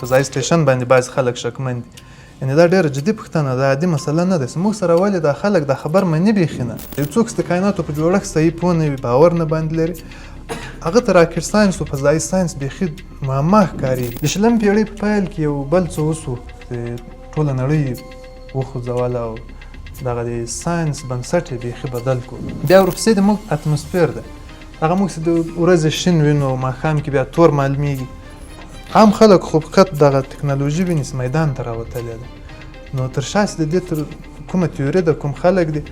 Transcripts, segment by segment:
فضایي سټیشن باندې بعضې خلک شکمن دي. یعنې دا ډېره جدي پوښتنه ده، عادي مسله نه ده چې موږ سره ولې دا خلک دا خبر مني بیخي نه. یو څوک چې د کایناتو په جوړښت صحیح پوه نه وي، باور نه باندې لري، هغه ته راکټ ساینس او فضایي ساینس بیخي معما ښکارېږي. د شلمې پېړۍ په پیل کې یو بل څه وسو چې ټوله نړۍ وخوځوله او دغه د ساینس بنسټ یې بیخي بدل کړو. بیا ورپسې د موږ اتموسفیر ده، هغه موږ چې د ورځې شین وینو او ماښام کې بیا تور معلومیږي. عام خلک خو فقط دغه ټکنالوژي ویني چې میدان ته راوتلې ده. نو تر شا چې د دې تر کومه تیوري ده، کوم خلک دي،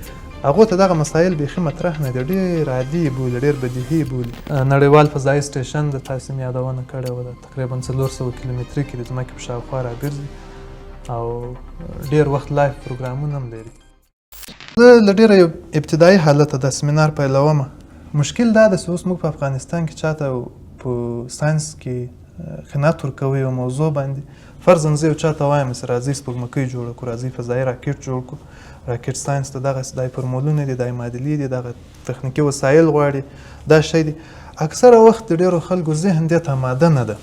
هغو ته دغه مسایل بیخي مطرح نه دي، ډېر عادي بولي، ډېر بدیهي بولي. نړیوال فضایي سټیشن د تاسې مې یادونه کړې وه، د تقریبا 400 کیلومتري کې د ځمکې په شاوخوا راګرځي او ډېر وخت لایف پروګرامونه هم لري. زه له ډېره ابتدایي حالته دا سیمینار پیلومه. مشکل دا ده چې اوس موږ په افغانستان کې چاته په ساینس کې خدمت ورکوي یو موضوع باندې، فرضاً زه یو چاته وایم چې راځئ سپوږمکۍ جوړه کړو، راځئ فضایي راکټ جوړ کړو. راکټ ساینس ته دغسې دای فورمولونه دي، دای معادلې دي، دغه تخنیکي وسایل غواړي، دا شی دی. اکثره وخت د ډېرو خلکو ذهن دې ته آماده نه ده.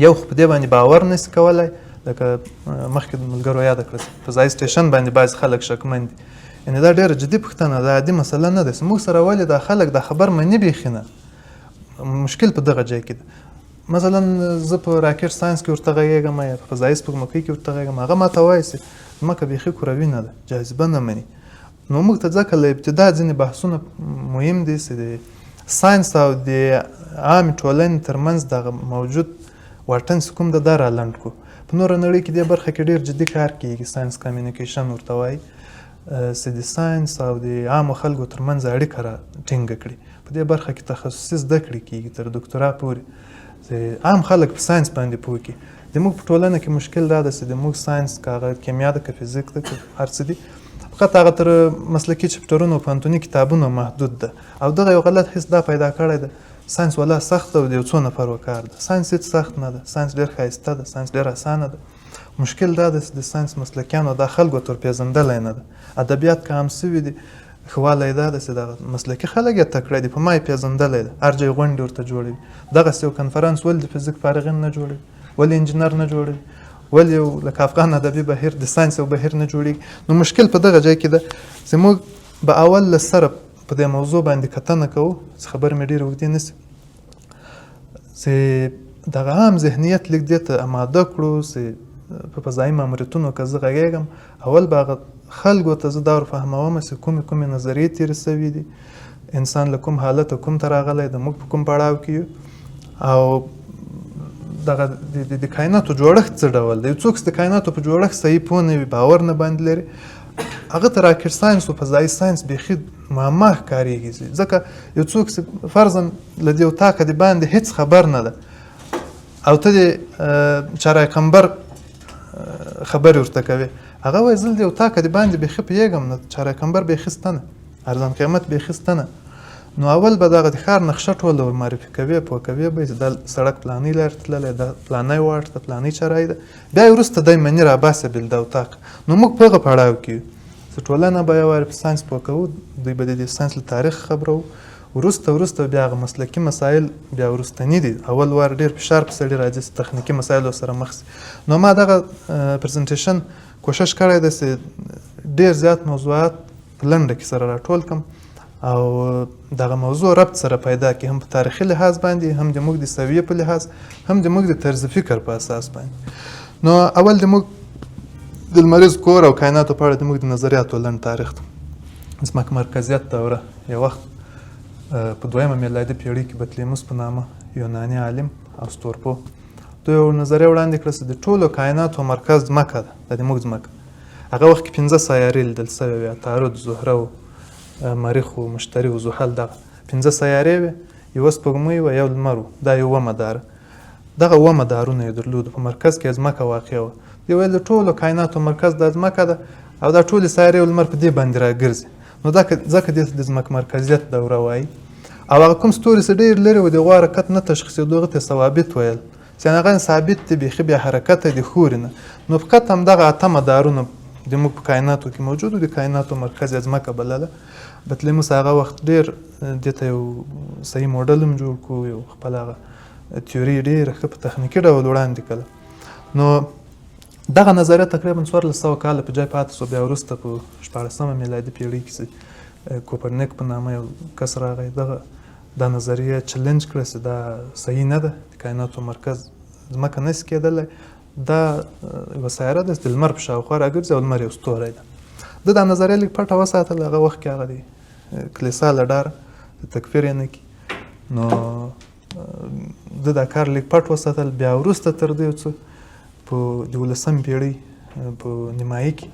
یو خو په دې باندې باور نشي کولی، لکه مخکې د ملګرو یاده کړه فضایي سټیشن باندې بعضې خلک شکمن دي. یعنې دا ډېره جدي پوښتنه ده، عادي مسله نه ده چې موږ سره ولې دا خلک دا خبر مني بیخي نه. مشکل په دغه ځای کې ده. مثلا زه په راکټ ساینس کې ورته غږېږم یا په فضایي سپوږمکۍ کې ورته غږېږم، هغه ماته وایي چې ځمکه بیخي کروي نه ده، جاذبه نه مني. نو موږ ته ځکه له ابتدا ځینې بحثونه مهم دي چې د ساینس او د عامې ټولنې ترمنځ دغه موجود واټن چې کوم ده دا رالنډ کړو. په نوره نړۍ کې دې برخه کې ډېر جدي کار کېږي، ساینس کمیونیکیشن ورته وایي، چې د ساینس او د عامو خلکو ترمنځ اړیکه را ټینګه کړي. په دې برخه کې تخصصي زده کړې کېږي تر دکترا پورې، چې عام خلک په ساینس باندې پوه کړي. زموږ په ټولنه کې مشکل دا ده چې زموږ ساینس که هغه کیمیا ده که فزیک ده که هر څه دي، فقط هغه تر مسلکي چپټرونو او پوهنتوني کتابونو محدود ده. او دغه یو غلط حس دا پیدا کړی ده، ساینس والا سخت ده او د یو څو نفرو کار ده. ساینس هېڅ سخت نه ده، ساینس ډېر ښایسته ده، ساینس ډېر اسانه ده. مشکل دا ده چې د ساینس مسلکیانو دا خلکو تر پېژندلی نه ده. ادبیات که هم سوي دي، ښه والی دا ده چې دغه مسلکي خلک یې تکړه دي، په ما یې پېژندلی ده، هر ځای غونډې ورته جوړوي. دغسې یو کنفرانس ولې د فزیک فارغین نه جوړوي، ولې انجینر نه جوړوي، ولې یو لکه افغان ادبي بهیر د ساینس یو بهیر نه جوړېږي. نو مشکل په دغه ځای کې ده چې موږ به اول له سره په دې موضوع باندې کتنه کوو، چې خبرې مې ډېرې اوږدې نه شي، چې دغه عام ذهنیت لږ دې ته اماده کړو چې په فضایي ماموریتونو که زه غږېږم، اول به هغه خلکو ته زه دا ورفهمومه چې کومې نظریې تېرې سوي دي، انسان له کوم حالته کوم ته راغلی ده، موږ په کوم پړاو کې یو، او دغه د کائناتو جوړښت څه ډول دی. یو څوک چې د کائناتو په جوړښت صحیح پوه نه وي، باور نه باندې لري، هغه ته راکټ ساینس او فضایي ساینس بیخي معما ښکارېږي. ځکه یو څوک چې فرضاً له دې اتاقه د باندې هېڅ خبر نه ده او ته د چاره قمبر خبرې ورته کوې، هغه وایي زه د اتاقه د باندې بیخي پوهېږم نه، چاره قمبر بیخي شته نه، ارزان قیمت بیخي شته نه. نو اول به دغه د ښار نقشه ټوله ور معرفي کوې، پوه کوې به چې دا سړک پلانۍ لارې ته تللی، دا پلانی واټ ته پلانۍ چارهیي ده، بیا یې وروسته دی مني راباسې بل د اتاق. نو موږ په هغه پړاو کې یو چې ټولنه به یو وارې په ساینس پوه کوو، دوی به د دې ساینس له تاریخ خبرو، وروسته بیا هغه مسلکي مسایل بیا وروستني دي. اول وار ډېر فشار په سړي راځي چې تخنیکي مسایلو سره مخ شي. نو ما دغه پرزنټیشن کوشش کړی ده چې ډېر زیات موضوعات په لنډه کې سره راټول کړم او دغه موضوع ربط سره پیدا کړي، هم په تاریخي لحاظ باندې، هم د موږ د سویې په لحاظ، هم د موږ د طرز فکر په اساس باندې. نو اول د موږ د لمریز کور او کائناتو په اړه د موږ د نظریاتو لنډ تاریخ ده. ځمکه مرکزیت دوره یو وخت په 2مه میلادي پیړۍ کې بطلیموس په نامه یوناني عالم او ستورپوه دوی یو نظریه وړاندې کړه چې د ټولو کائناتو مرکز ځمکه ده، دا د موږ ځمکه. هغه وخت کې 15 سیارې لیدل سوې وې، عطارد، زهره و مریخ و مشتري و زحل، دغه 15 سیارې وې، یوه سپوږمۍ وه، یو لمر و، دا یوه مداره. دغه اوه مدارونه یې درلودو، په مرکز کې ځمکه واقع وه. دوی ویل د ټولو کائناتو مرکز دا ځمکه ده او دا ټولې سیارې او لمر په دې باندې راګرځي. نو ځکه دې ته د ځمکې مرکزیت دوره وایي. او هغه کوم ستوري چې ډېر لرې و د هغو حرکت نه تشخیصېدو، هغه ته ثوابت ویل، چې هغه ثابت دی، بیخي بې حرکته دي، خوري نه. نو فقط همدغه اته مدارونه زموږ په کائناتو کې موجود و، د کائناتو مرکز یې ځمکه بلله. بطلیموس هغه وخت ډېر دې ته یو صحیح موډل هم جوړ کړو، یو خپل هغه تیوري ډېره ښه په تخنیکي ډول وړاندې کړله. نو دغه نظریه تقریبا 1400 کاله په جای پاتې شو. بیا وروسته په 14مه میلادي پیړۍ کې کوپرنیک په نامه یو کس راغی، دا نظریه چلنج کړه چې دا صحیح نه ده، د کائناتو مرکز ځمکه نشي کېدلی، دا یوه سیاره ده چې د لمر په شاوخوا راګرځي او لمر یو ستوری ده. ده دا نظریه لږ پټه وساتله. هغه وخت کې هغه د کلیسا له ډاره تکفیر یې نه کړي، نو ده دا کار لږ پټ وساتل. بیا وروسته تر دې څو په 18مې پیړۍ په نیمایي کې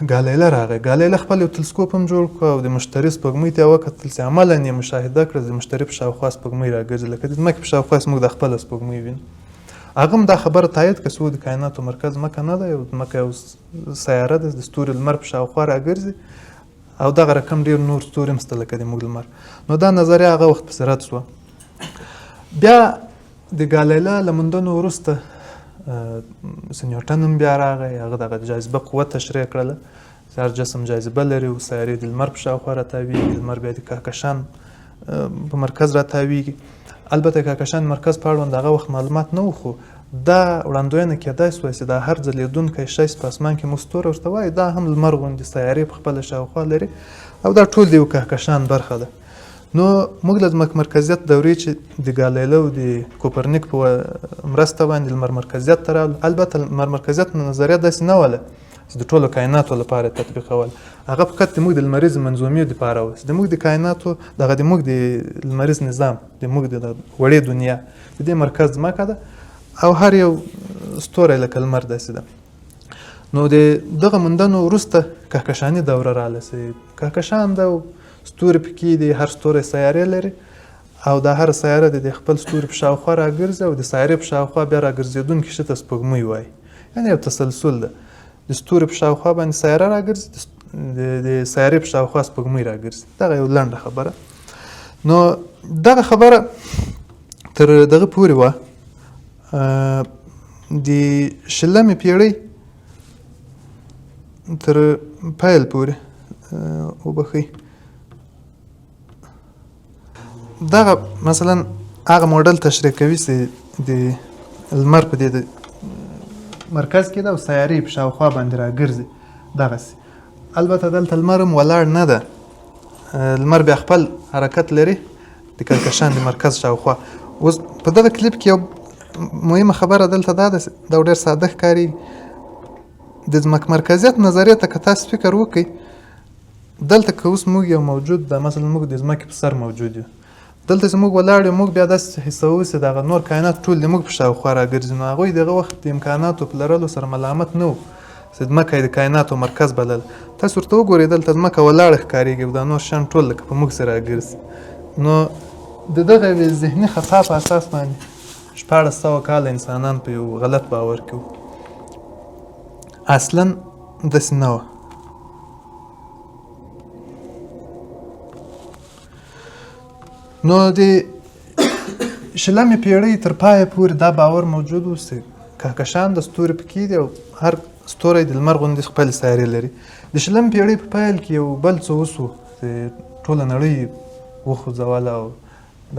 ګالیله راغی. ګالیله خپل یو تلسکوپ هم جوړ کړ او د مشتري سپوږمۍ ته یې وکتل چې عملاً یې مشاهده کړه د مشتري په شاوخوا سپوږمۍ راګرځي، لکه د ځمکې په شاوخوا موږ د خپله سپوږمۍ وینو. هغه هم دا خبره تایید کړه چې د کائناتو مرکز ځمکه نه ده، ځمکه یو سیاره ده، د ستوري لمر په شاوخوا راګرځي او دغه رقم ډېر نور ستوري هم شته لکه د موږ لمر. نو دا نظریه هغه وخت پسې رد شوه. بیا د ګالیله له موندنو وروسته نیوټن هم بیا راغی، هغه دغه جاذبه قوه تشریح کړله چې هر جسم جاذبه لري او سیارې د لمر په شاوخوا راتاویږي، لمر بیا د کهکشان په مرکز راتاویږي. البته کهکشان مرکز په اړوند هغه وخت معلومات نه و، خو دا وړاندوینه کېدای سوه چې دا هر ځلېدونکی شی په اسمان کې موږ ستوری ورته وایو، دا هم لمر غوندې سیارې په خپله شاوخوا لري او دا ټول د یو کهکشان برخه ده. نو موږ له ځمکې مرکزیت دورې چې د ګالیله او د کوپرنیک په مرسته باندې لمر مرکزیت ته راغلو. البته لمر مرکزیت نظریه داسې نه وله چې د ټولو کائناتو لپاره تطبیقول، هغه فقط د موږ د لمریز منظومې دپاره و چې د موږ د کائناتو دغه د موږ د لمریز نظام د موږ د وړې دنیا د دې مرکز ځمکه ده او هر یو ستوری لکه لمر داسې ده. نو د دغه موندنو وروسته کهکشاني دوره راغله چې کهکشان ده، ستوري پکې دي، هر ستوری سیارې لري او دا هر سیاره د خپل ستوري په شاوخوا راګرځي او د سیارې په شاوخوا بیا راګرځېدونکي شي ته سپوږمۍ وایي. یعنې یو تسلسل ده، د ستوري په شاوخوا باندې سیاره راګرځي، د سیارې په شاوخوا سپوږمۍ راګرځي. دغه یو لنډه خبره. نو دغه خبره تر دغه پورې وه د 20مې پیړۍ تر پیل پورې وبښئ. دغه مثلا هغه موډل تشریح کوي چې د لمر په دې مرکز کې ده او سیارې په شاوخوا باندې راګرځي دغسې. البته دلته لمر هم ولاړ نه ده، لمر بیا خپل حرکت لري د کهکشان د مرکز شاوخوا. اوس په دغه کلیپ کې یو مهمه خبره دلته دا ده، دا ډېر ساده ښکاري. د ځمکې مرکزیت نظریې ته که تاسو فکر وکړئ، دلته که اوس موږ یو موجود ده، مثلا موږ د ځمکې په سر موجود یو، دلته چې موږ ولاړ یو، موږ بیا داسې حسوو چې دغه نور کائنات ټول د موږ په شاوخوا راګرځي. نو هغوی دغه وخت د امکاناتو په لرلو سره ملامت نه و چې ځمکه یې د کائناتو مرکز بلل. تاسو ورته وګورئ، دلته ځمکه ولاړه ښکارېږي او دا نور شیان ټول لکه په موږ سره راګرځي. نو د دغه یوې ذهني خطا په اساس باندې 1400 کاله انسانان په یو غلط باور کې وو. اصلا داسې نه وه. نو د 20مې پیړۍ تر پایه پورې دا باور موجود و چې کهکشان د ستوري پکې دي او هر ستوری د لمر غوندې خپلې سیارې لري. د 20مې پیړۍ په پیل کې یو بل څه وسو چې ټوله نړۍ وخوځوله او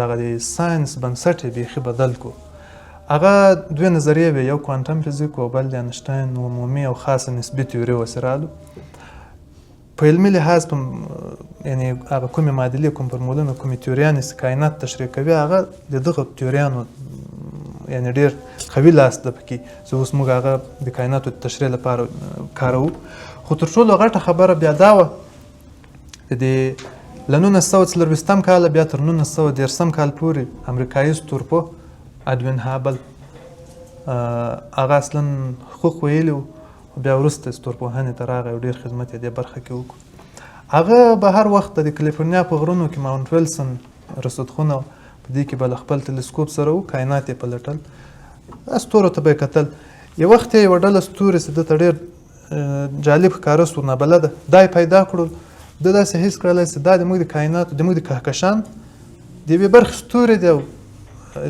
دغه د ساینس بنسټ یې بیخي بدل کړو. هغه دوې نظریې وې، یو کوانټم فزیک او بل د انشتاین عمومي او خاصه نسبي تیوري وسرالو. په علمي لحاظ یعنې هغه کومې معادلې، کوم فرمولونه، کومې تیوریانې چې کائنات تشریح کوي، هغه د دغه تیوریانو یعنې ډېر قوي لاس ده پکې چې اوس موږ هغه د کائناتو د تشریح لپاره کاروو. خو تر ټولو غټه خبره بیا دا وه د 1940 کاله بیا تر 1930 کال پورې امریکایي ستورپوه ادوین هابل هغه اصلا حقوق ویلي وو، بیا وروسته ستورپوهنې ته راغی او ډېر خدمت یې دې برخه کې وکړو. هغه به هر وخت د کالیفورنیا په غرونو کې ماونټ ویلسن رصدخونه په دې کې به له خپل تلسکوپ سره و کائنات یې پلټل، ستورو ته به یې کتل. یو وخت یې یوه ډله ستوري چې ده ته ډېر جالب ښکاره سو، نابلده، دا یې پیدا کړل. ده داسې حس کړلی چې دا د موږ د کائناتو، د موږ د کهکشان د یوې برخې ستوري دی او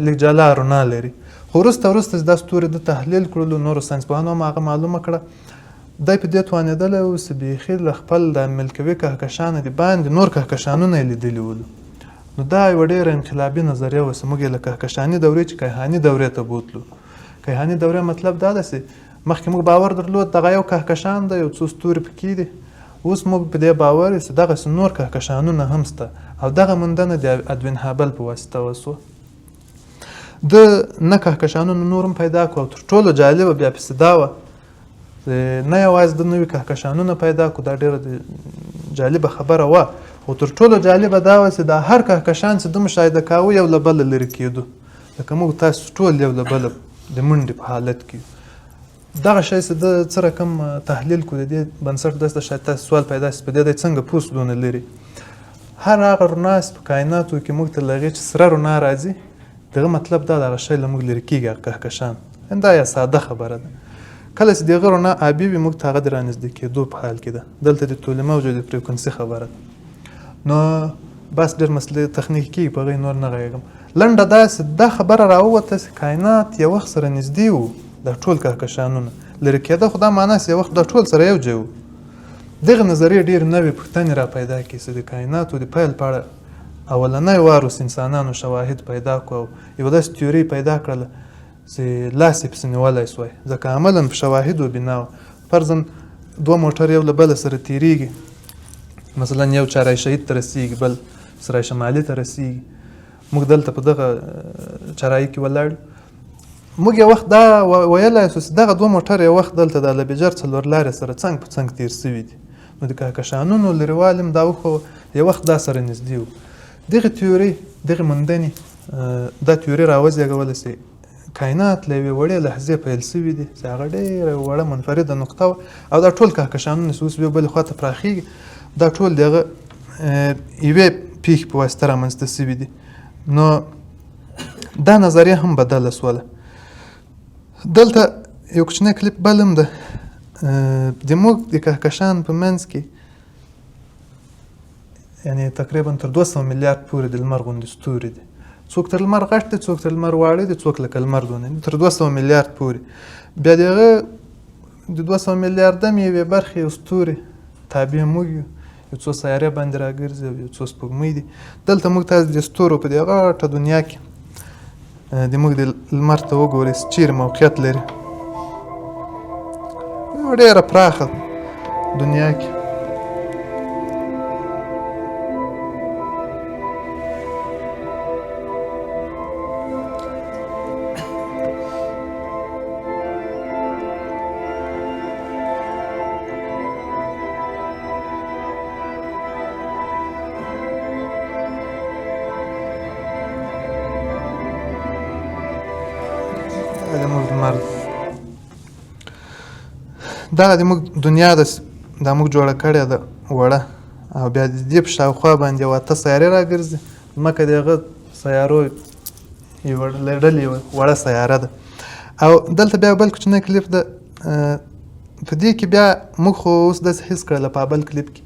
لږ جلا رڼا لري. خو وروسته چې دا ستوري ده تحلیل کړلو، نورو ساینسپوهانو هم هغه معلومه کړه، دی په دې توانېدلی و چې بیخي له خپل د ملکوي کهکشانه د باندې نور کهکشانونه یې لیدلي ولو. نو دا یوه ډېره انقلابي نظریه وه چې موږ یې له کهکشاني دورې چې کیهاني دورې ته بوتلو. کیهاني دورې مطلب دا ده چې مخکې موږ باور درلود دغه یو کهکشان ده، یو څو ستوري پکې دي. اوس موږ په دې باور یو چې دغسې نور کهکشانونه هم شته او دغه موندنه د ادوین هابل په واسطه وسوه. د نه کهکشانونه نور هم پیدا کړو او تر ټولو جالبه بیا پسې دا وه نه یوازې د نوي کهکشانونه پیدا کړو، دا ډېره جالبه خبره وه، خو تر ټولو جالبه دا وه چې دا هر کهکشان چې ده مشاهده کاوه یو له بله لرې کېدو، لکه موږ تاسو ټول یو له بله د منډې په حالت کې. دغه شی چې ده څه رقم تحلیل کړو، د دې بنسټ داسې شاید تاسو سوال پیدا شي په دې دی څنګه پوست دونه لري. هر هغه رڼا چې په کایناتو کې موږ ته له هغې چې سره رڼا راځي، دغه مطلب دا دغه شی له موږ لرې کېږي هغه کهکشان. دا یا ساده خبره ده. کله چې د هغه رڼا آبي وي موږ ته هغه د رانږدې کېدو په حال کې ده. دلته د طول موج او د فریکونسي خبره ده. نو بس ډېر مسلې تخنیکي کېږي په هغې نور نه غږېږم. لنډه دا چې دا خبره راووته چې کاینات یو وخت سره نږدې وو، دا ټول کهکشانونه لرې کېده، خو دا معنی چې یو وخت دا ټول سره یو ځای وو. دغه نظریې ډېرې نوې پوښتنې را پیدا کړي چې د کایناتو د پیل په اړه اولنی وار اوس انسانانو شواهد پیدا کړو او یوه داسې تیوري پیدا کړله چې لاس یې پسې نیولی سوی، ځکه عملا په شواهدو بنا وه. فرضاً دوه موټر یو له بله سره تېرېږي، مثلا یو چارای شهید ته رسېږي، بل سرای شمالي ته رسېږي. موږ دلته په دغه چارایي کې ولاړ یو. موږ یو وخت دا ویلی سو چې دغه دوه موټر یو وخت دلته د البجر څلور لارې سره څنګ په څنګ تېر سوي دي. نو د کهکشانونو لرېوال هم دا وښوه یو وخت دا سره نږدې وو. دغه تیوري دغه موندنې دا تیوري راوزېږوله چې کائنات له یوې وړې لحظې پیل سوي دي چې هغه ډېره وړه منفرده نقطه وه او دا ټول کهکشانونه چې اوس یو بلې خوا ته پراخېږي دا ټول د هغه یوې پېښې په واسطه رامنځته سوي دي. نو دا نظریه هم بدله سوله. دلته یو کوچنی کلیپ بل هم ده د موږ د کهکشان په منځ کې یعنې تقریبا تر 200 میلیارد پورې د لمر غوندې ستوري دي. څوک تر لمر غټ دي، څوک تر لمر واړه دي، څوک لکه لمر دونه تر 200 میلیارد پورې. بیا د هغه د 200 میلیاردم یوې برخې یو ستوري تابع موږ یو، یو څو سیارې باندې راګرځي او یو څو سپوږمۍ دي. دلته موږ تاسو د ستورو په دې غټه دنیا کې د موږ د لمر ته وګورئ چې چیرې موقعیت لري. یوه ډېره پراخه دنیا کې دغه د موږ دنیا ده دا موږ جوړه کړې ده وړه او بیا د دې په شاوخوا باندې یو 8 سیارې راګرځي. ځمکه د هغه سیارو یوه ډلې وړه سیاره ده. او دلته بیا بل کوچنی کلیپ ده. په دې کې بیا موږ خو اوس داسې حس کړله په بل کلیپ کې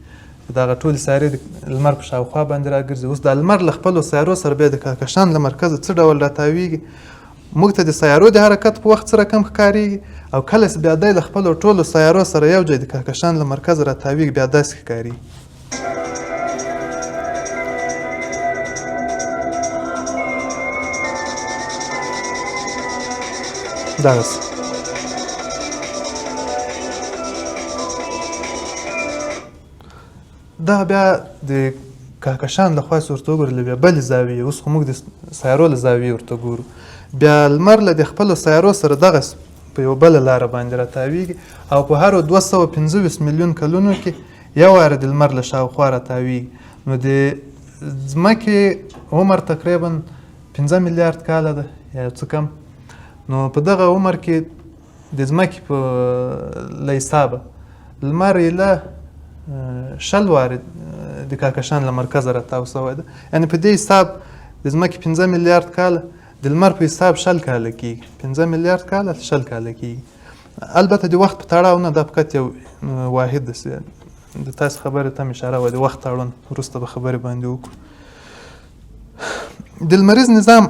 دغه ټولې سیارې د لمر په شاوخوا باندې راګرځي. اوس د لمر له خپلو سیارو سره بیا د کهکشان له مرکزه څه ډول راتاویږي. موږ ته د سیارو د حرکت په وخت څه رقم ښکارېږي او کله چې بیا دی له خپلو ټولو سیارو سره یو ځای د کهکشان له مرکزه راتاویږي بیا داسې ښکارېږي. دغسې دغه بیا د کهکشان له خوا چې ورته وګورو له بیا بلې زاویې، اوس خو موږ د سیارو له زاویې ورته ګورو، بیا لمر له د خپلو سیارو سره دغسې په یوه بله لاره باندې راتاویږي او په هرو 225 میلیون کلونو کې یو واره د لمر له شاوخوا راتاویږي. نو د ځمکې عمر تقریبا 15 میلیارد کاله ده یا څه کم. نو په دغه عمر کې د ځمکې په له حسابه لمر یې له 100 وارې د کهکشان له مرکزه راتاو سوی ده. یعنې په دې حساب د ځمکې 15 میلیارد کاله د لمر په حساب 100 کاله کېږي. 15 میلیارد کاله 100 کاله کېږي. البته د وخت په تړاو نه، دا فقط یو واحد ده. د تاسو خبرې ته هم اشاره وه د وخت تړون، وروسته به خبرې باندې وکړو. د لمریز نظام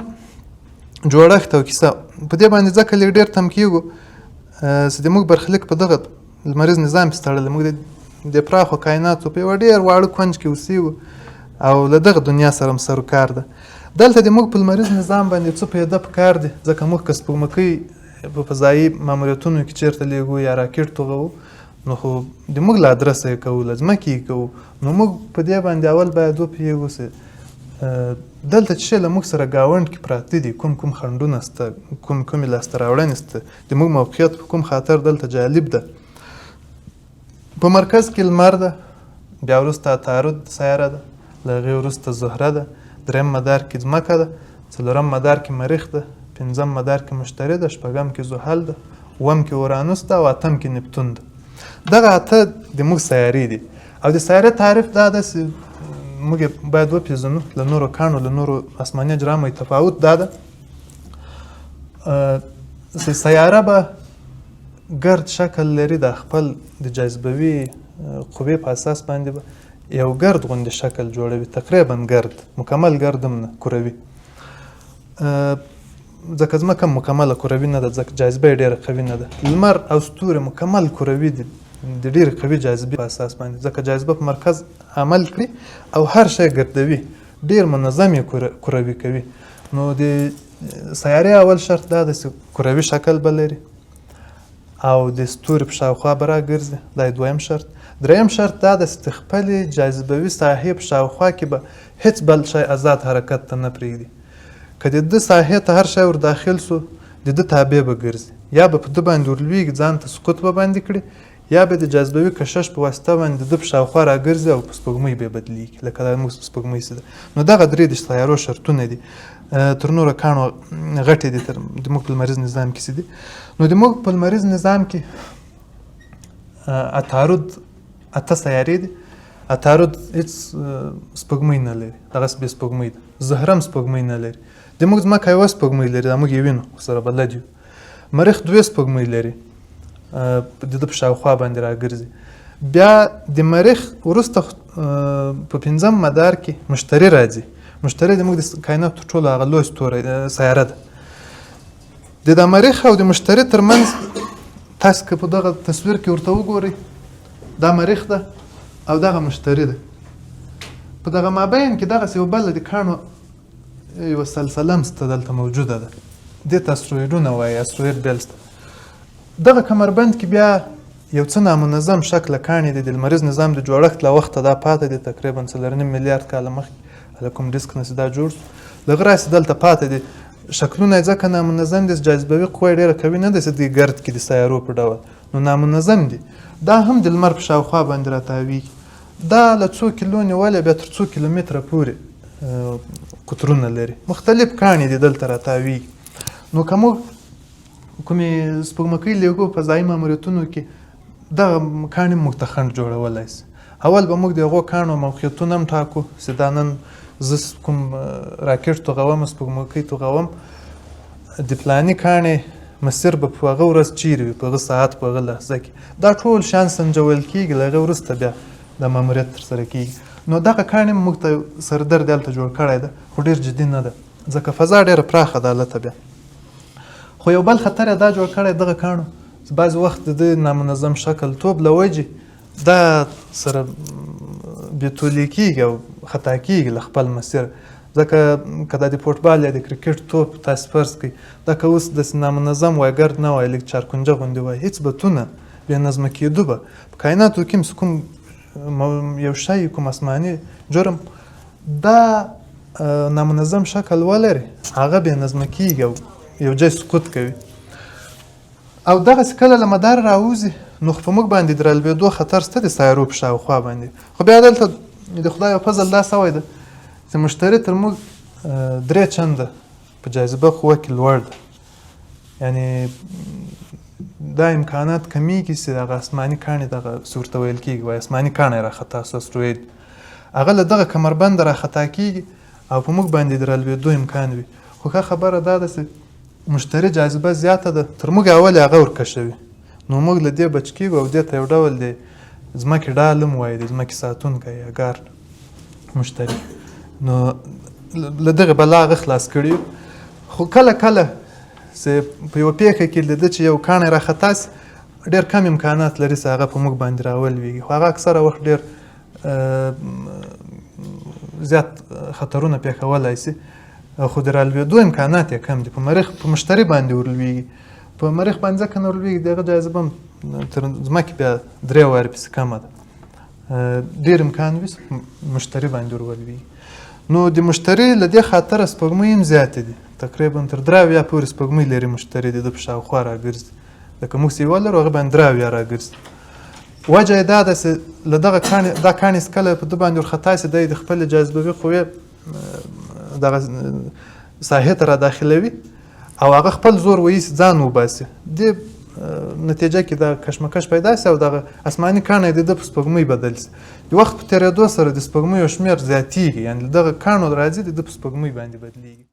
جوړښت او کیسه په دې باندې ځکه لږ ډېر تم کېږو چې د موږ برخلیک په دغه لمریز نظام پسې تړلی. موږ د پراخو کایناتو په یوه ډېر واړه کونج کې اوسېږو. او له دغه دنیا سره هم سروکار ده. دلته د موږ په لمریز نظام باندې څه پیدا پکار دي، ځکه موږ که سپوږمکۍ په فضایي ماموریتونو کې چیرته لیږو یا راکټ توغوو نو خو د موږ له ادرسه یې کوو، له ځمکې یې کوو، نو موږ په دې باندې اول باید وپوهېږو چې دلته چې شی له موږ سره ګاونډ کې پراته دي، کوم خنډونه شته، کومې لاسته راوړنې شته، د موږ موقعیت په کوم خاطر دلته جالب ده. په مرکز کې لمر ده، بیا وروسته عطارد سیاره ده، له هغې وروسته زهره ده، دریم مدار کې ځمکه ده، څلورم مدار کې مریخ ده، پنځم مدار کې مشتري ده، شپږم کې زحل ده، اووم کې اورانوس ده او اتم کې نپتون ده. دغه اته د موږ سیارې دي او د سیارې تعریف دا ده چې موږ باید وپېژنو له نورو کاڼو له نورو اسماني اجرامو تفاوت دا ده چې سیاره به ګرد شکل لري، د خپل د جاذبوي قوې په اساس باندې به یو ګرد غوندې شکل جوړوي، تقریبا ګرد، مکمل ګرد هم نه، کروي. ځکه ځمکه مکمله کروي نه ده، ځکه جاذبه یې ډېره قوي نه ده. لمر او ستوري مکمل کروي دي د ډېرې قوي جاذبې په اساس باندې، ځکه جاذبه په مرکز عمل کړي او هر شی ګردوي، ډېر منظم یې کروي کوي. نو د سیارې اول شرط دا ده چې کروي شکل به لري او د ستوري په شاوخوا به راګرځي، دا یې دویم شرط. دریم شرط دا ده چې د خپلې جاذبوي ساحې په شاوخوا کې به هېڅ بل شی آزاد حرکت ته نه پرېږدي. که د ده ساحې ته هر شی ور داخل سو د ده تابع به ګرځي، یا به په ده باندې ورلویږي، ځان ته سقوط به باندې کړي، یا به د جاذبوي کشش په واسطه باندې د ده په شاوخوا راګرځي او په سپوږمۍ به بدلېږي، لکه دا موږ سپوږمۍ چې ده. نو دغه درې د سیارو شرطونه دي، تر نورو کاڼو غټې دي، د موږ په لمریز نظام کې چې دي. نو د موږ په لمریز نظام کې عطارد اته سیارې دي. عطارد هېڅ سپوږمۍ نه لري، دغسې بې سپوږمۍ ده. زهره هم سپوږمۍ نه لري. د موږ ځمکه یوه سپوږمۍ لري، دا موږ یې وینو، ورسره بلد یو. مریخ دوې سپوږمۍ لري، د ده په شاوخوا باندې راګرځي. بیا د مریخ وروسته په پنځم مدار کې مشتري راځي. مشتري د موږ د کایناتو تر ټولو هغه لوی ستوری سیاره ده. د مریخ او د مشتري ترمنځ تاسو که په دغه تصویر کې ورته وګورئ، دا مریخ ده او دغه مشتري ده. په دغه مابین کې دغسې یو بله د کاڼو یوه سلسله هم شته دلته موجوده ده، دې ته اسټرویډونه وایي، اسټرویډ بیلټ. دغه کمربند کې بیا یو څه نامنظم شکله کاڼي دي. د لمریز نظام د جوړښت له وخته دا پاته دي، تقریبا 4.5 میلیارد کاله مخکې له کوم ډیسک نه چې دا جوړ شو، له هغه راسې دلته پاته دي. شکلونه یې ځکه نامنظم دي، جاذبوي قوه یې ډېره قوي نه ده چې د ګرد کې د سیارو په ډول، نو نامنظم دي. دا هم د لمر په شاوخوا باندې راتاویږي. دا له څو کیلو نیولې بیا تر څو کیلومتره پورې قطرونه لري، مختلف کاڼي دي دلته راتاویږي. نو که موږ کومې سپوږمکۍ لیږو په فضایي ماموریتونو کې، دغه کاڼي موږ ته خنډ جوړولی شي. اول به موږ د هغو کاڼو موقعیتونه هم ټاکو چې دا نن زه کوم راکټ توغوم، سپوږمکۍ توغوم، د فلاني کاڼي مسیر به په هغه ورځ چیرې وي، په هغه ساعت، په هغه لحظه کې. دا ټول شیان سنجول کېږي، له هغې وروسته بیا دا ماموریت ترسره کېږي. نو دغه کاڼي موږ ته سردرد هلته جوړ کړی ده، خو ډېر جدي نه ده، ځکه فضا ډېره پراخه ده هلته بیا. خو یو بل خطر یې دا جوړ کړی دغه کاڼو، بعضې وخت د ده نامنظم شکل توب له وجې دا سره بېتولي کېږي او خطا کېږي له خپل مسیر. ځکه که دا د فوټبال یا د کرکټ توپ تاسې فرض کړئ، دا که اوس داسې نامنظم وای، ګرد نه وای، لږ چارکونجه غوندې وای، هېڅ بتونه بې نظمه کېدو به. په کایناتو کې هم کوم یو شی، کوم آسماني جرم دا نامنظم شکل ولري، هغه بې نظمه کېږي او یو ځای سقوط کوي. او دغسې کله له مدار راوځي، نو په موږ باندې د رالوېدو خطر شته د سیارو په شاوخوا باندې. خو بیا دلته د خدای یو فضل دا سوی ده چې مشتري تر موږ 3 چنده په جاذبه قوه کې لوړ ده. یعنې دا امکانات کمیږي چې دغه آسماني کاڼي، دغه څه ورته ویل کېږي، وایي آسماني کاڼی راخطا سو، اسټروید، هغه له دغه کمربنده راخطا کېږي او په موږ باندې د رالوېدو امکان وي. خو ښه خبره دا ده چې مشتري جاذبه زیاته ده، تر موږ اول هغه ورکشوي، نو موږ له دې بچ کېږو او دې ته یو ډول د ځمکې ډال هم وایي، د ځمکې ساتونکی یا ګارډ مشتري. نو له دغې بلا هغه خلاص کړي یو. خو کله کله چې په یوه پیښه کې لیده چې یو کاڼی راخطا سي، ډېر کم امکانات لري چې هغه په موږ باندې راولویږي، خو هغه اکثره وخت ډېر زیات خطرونه پیښولی شي خو د رالوېدو امکانات یې کم دي. په مریخ په مشتري باندې ورلوېږي. په مریخ باندې ځکه نه ورلوېږي د هغه جاذبه هم تر ځمکې بیا 3 وارې پسې کمه ده. ډېر امکان وي مشتري باندې ورولوېږي. نو د مشتري له دې خاطره سپوږمۍ هم زیاتې دي. تقریبا تر 3 اویا پورې سپوږمۍ لري مشتري د ده په شاوخوا راګرځي. لکه موږ چې یوه لرو هغه باندې 3 اویا راګرځي. وجه یې دا ده چې له دغه کاڼي دا کاڼي چې کله په ده باندې ورخطا شي دی د خپلې جاذبوي قوې دغه ساحې ته را داخلوي او هغه خپل زور ویسي ځان وباسي. دې نتیجه کې دا کشمکش پیدا شي او دغه اسماني کاڼی د ده په سپوږمۍ بدل شي. د وخت په تېرېدو سره د سپوږمیو شمېر زیاتېږي، یعنې دغه کاڼو راځي د ده په سپوږمۍ باندې بدلېږي.